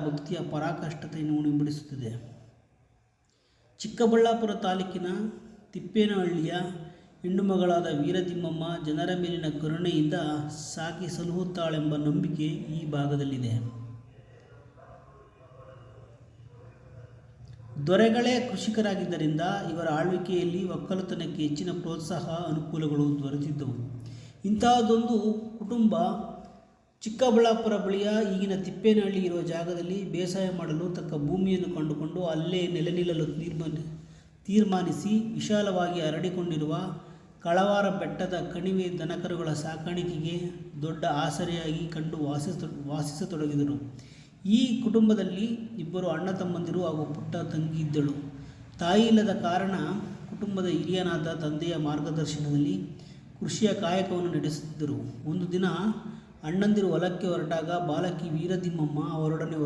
ಭಕ್ತಿಯ ಪರಾಕಾಷ್ಠತೆಯನ್ನು ಉಣಿಬಿಡಿಸುತ್ತದೆ. ಚಿಕ್ಕಬಳ್ಳಾಪುರ ತಾಲೂಕಿನ ತಿಪ್ಪೇನಹಳ್ಳಿಯ ಹೆಣ್ಣುಮಗಳಾದ ವೀರದಿಮ್ಮಮ್ಮ ಜನರ ಮೇಲಿನ ಕರುಣೆಯಿಂದ ಸಾಕಿ ಸಲಹುತ್ತಾಳೆಂಬ ನಂಬಿಕೆ ಈ ಭಾಗದಲ್ಲಿದೆ. ದೊರೆಗಳೇ ಕೃಷಿಕರಾಗಿದ್ದರಿಂದ ಇವರ ಆಳ್ವಿಕೆಯಲ್ಲಿ ಒಕ್ಕಲುತನಕ್ಕೆ ಹೆಚ್ಚಿನ ಪ್ರೋತ್ಸಾಹ, ಅನುಕೂಲಗಳು ದೊರೆತಿದ್ದವು. ಇಂತಹದೊಂದು ಕುಟುಂಬ ಚಿಕ್ಕಬಳ್ಳಾಪುರ ಬಳಿಯ ಈಗಿನ ತಿಪ್ಪೇನಹಳ್ಳಿ ಇರುವ ಜಾಗದಲ್ಲಿ ಬೇಸಾಯ ಮಾಡಲು ತಕ್ಕ ಭೂಮಿಯನ್ನು ಕಂಡುಕೊಂಡು ಅಲ್ಲೇ ನೆಲೆ ನಿಲ್ಲಲು ತೀರ್ಮಾನಿಸಿ ವಿಶಾಲವಾಗಿ ಹರಡಿಕೊಂಡಿರುವ ಕಳವಾರ ಬೆಟ್ಟದ ಕಣಿವೆ ದನಕರುಗಳ ಸಾಕಾಣಿಕೆಗೆ ದೊಡ್ಡ ಆಸರೆಯಾಗಿ ಕಂಡು ವಾಸಿಸತೊಡಗಿದರು. ಈ ಕುಟುಂಬದಲ್ಲಿ ಇಬ್ಬರು ಅಣ್ಣ ತಮ್ಮಂದಿರು ಹಾಗೂ ಪುಟ್ಟ ತಂಗಿ ಇದ್ದಳು. ತಾಯಿ ಇಲ್ಲದ ಕಾರಣ ಕುಟುಂಬದ ಹಿರಿಯನಾದ ತಂದೆಯ ಮಾರ್ಗದರ್ಶನದಲ್ಲಿ ಕೃಷಿಯ ಕಾಯಕವನ್ನು ನಡೆಸುತ್ತಿದ್ದರು. ಒಂದು ದಿನ ಅಣ್ಣಂದಿರು ಹೊಲಕ್ಕೆ ಹೊರಟಾಗ ಬಾಲಕಿ ವೀರದಿಮ್ಮಮ್ಮ ಅವರೊಡನೆ